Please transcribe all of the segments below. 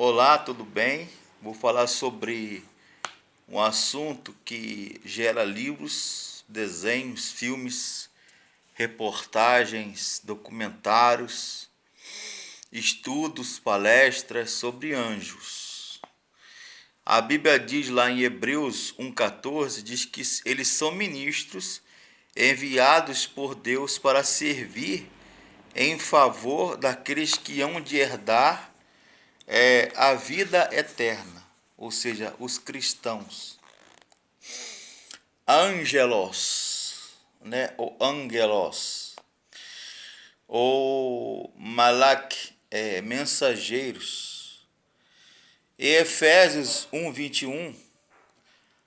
Olá, tudo bem? Vou falar sobre um assunto que gera livros, desenhos, filmes, reportagens, documentários, estudos, palestras sobre anjos. A Bíblia diz lá em Hebreus 1,14, diz que eles são ministros enviados por Deus para servir em favor daqueles que hão de herdar a vida eterna, ou seja, os cristãos. Angelos, né? Ou angelos, ou malak, mensageiros. E Efésios 1:21,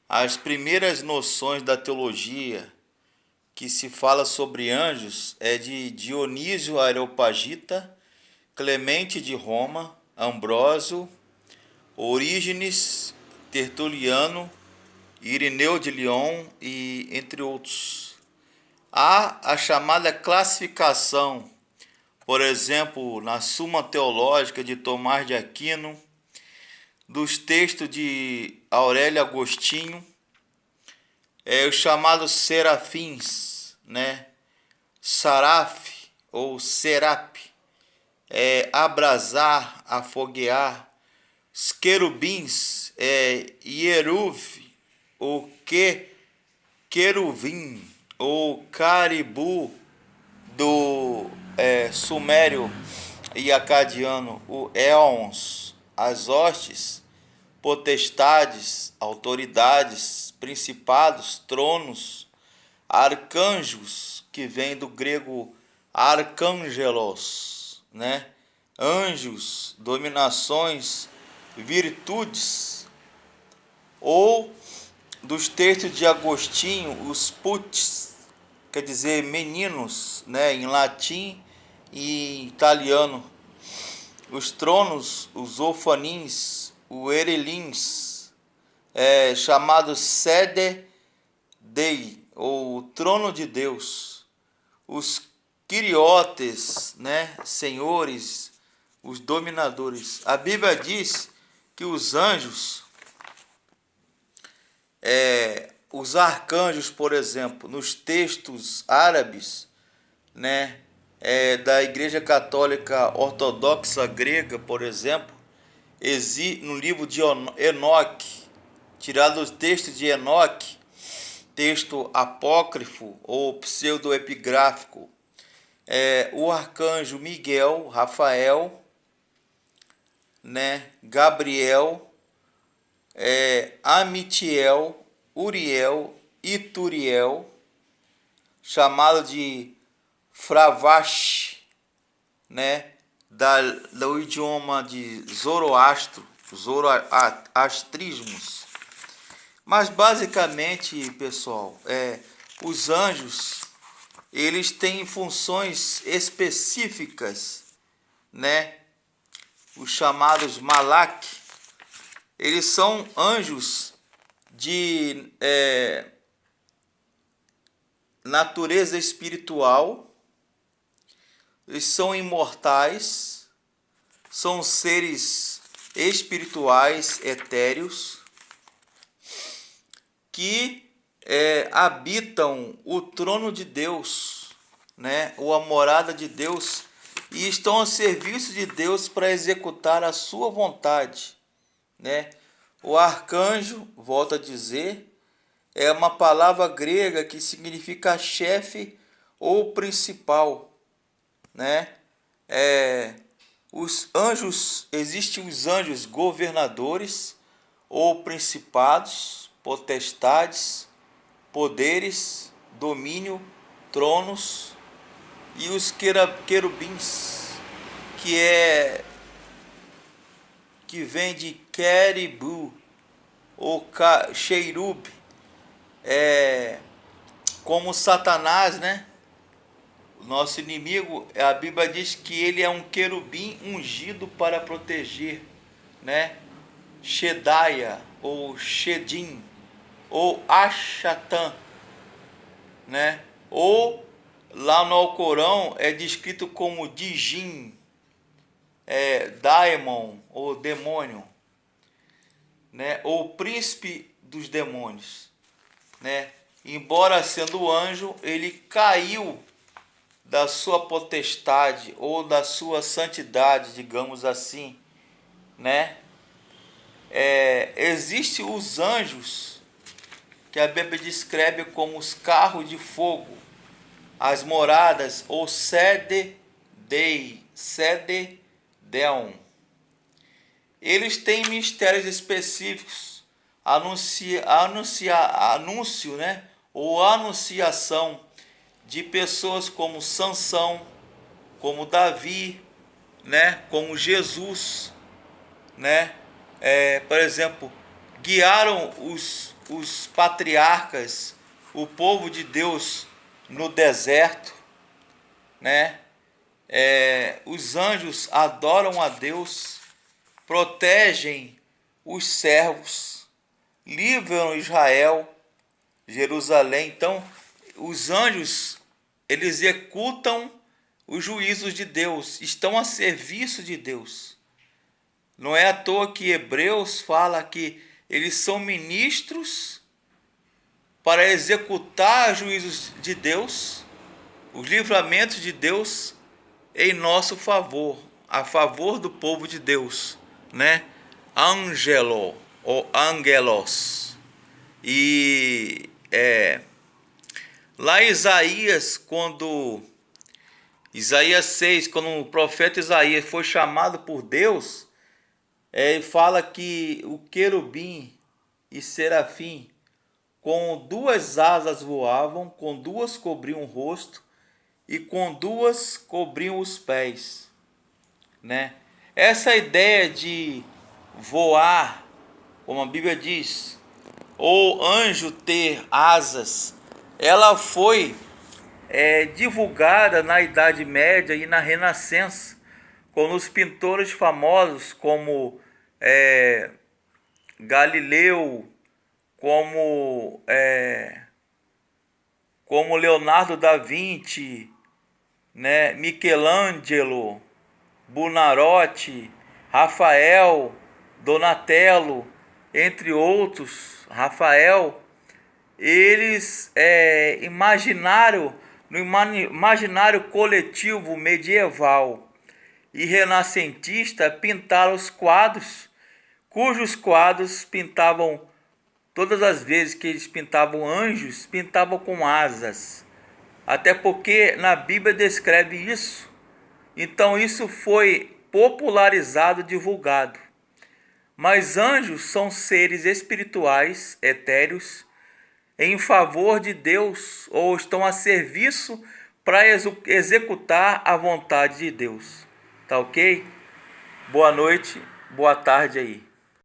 as primeiras noções da teologia que se fala sobre anjos é de Dionísio Areopagita, Clemente de Roma, Ambrósio, Orígenes, Tertuliano, Irineu de Lyon e entre outros. Há a chamada classificação, por exemplo, na Suma Teológica de Tomás de Aquino, dos textos de Aurélio Agostinho, os chamados serafins, né? Saraf ou serap, abrasar, afoguear. Os querubins, Hieruv, ou queruvim, ou caribu, do sumério e acadiano, o éons, as hostes, potestades, autoridades, principados, tronos, arcanjos, que vem do grego arcângelos, né? Anjos, dominações, virtudes, ou dos textos de Agostinho, os putis, quer dizer meninos, né, em latim e em italiano. Os tronos, os ofanins, o erelins, chamado sede dei, ou trono de Deus. Os quiriotes, né, senhores, os dominadores. A Bíblia diz que os anjos, os arcanjos, por exemplo, nos textos árabes, né, da Igreja Católica Ortodoxa Grega, por exemplo, no livro de Enoque, tirado do texto de Enoque, texto apócrifo ou pseudoepigráfico, o arcanjo Miguel, Rafael, né, Gabriel, Amitiel, Uriel, Ituriel, chamado de Fravash, né, do idioma de Zoroastro, zoroastrismos. Mas basicamente, pessoal, os anjos, eles têm funções específicas, né? Os chamados malak, eles são anjos de natureza espiritual, eles são imortais, são seres espirituais etéreos que habitam o trono de Deus, né? Ou a morada de Deus, e estão a serviço de Deus para executar a sua vontade, né? O arcanjo, volto a dizer, é uma palavra grega que significa chefe ou principal, né? Os anjos, existem os anjos governadores ou principados, potestades, poderes, domínio, tronos, e os querubins, que vem de queribu ou cheirub, como Satanás, né? O nosso inimigo, a Bíblia diz que ele é um querubim ungido para proteger, né? Shedaia ou Shedim ou Achatã, né? Ou lá no Alcorão é descrito como Dijin, daimon ou demônio, né? Ou príncipe dos demônios, né? Embora sendo anjo, ele caiu da sua potestade ou da sua santidade, digamos assim, né? Existe os anjos que a Bíblia descreve como os carros de fogo, as moradas ou sede deum. Eles têm mistérios específicos, anúncio, né? Ou anunciação de pessoas como Sansão, como Davi, né? Como Jesus, né? Por exemplo, guiaram os patriarcas, o povo de Deus no deserto, né? Os anjos adoram a Deus, protegem os servos, livram Israel, Jerusalém. Então, os anjos, eles executam os juízos de Deus, estão a serviço de Deus. Não é à toa que Hebreus fala que eles são ministros para executar os juízos de Deus, os livramentos de Deus em nosso favor, a favor do povo de Deus, né? Angelo ou angelos. E lá em Isaías, Isaías 6, quando o profeta Isaías foi chamado por Deus, ele fala que o querubim e serafim com duas asas voavam, com duas cobriam o rosto e com duas cobriam os pés, né? Essa ideia de voar, como a Bíblia diz, ou anjo ter asas, ela foi divulgada na Idade Média e na Renascença, com os pintores famosos como Galileu, como Leonardo da Vinci, né? Michelangelo, Buonarroti, Rafael, Donatello, entre outros, Rafael. Eles imaginaram, no imaginário coletivo medieval e renascentista, pintaram os quadros, cujos quadros pintavam, todas as vezes que eles pintavam anjos, pintavam com asas. Até porque na Bíblia descreve isso. Então isso foi popularizado, divulgado. Mas anjos são seres espirituais, etéreos, em favor de Deus, ou estão a serviço para executar a vontade de Deus. Tá ok? Boa noite, boa tarde aí.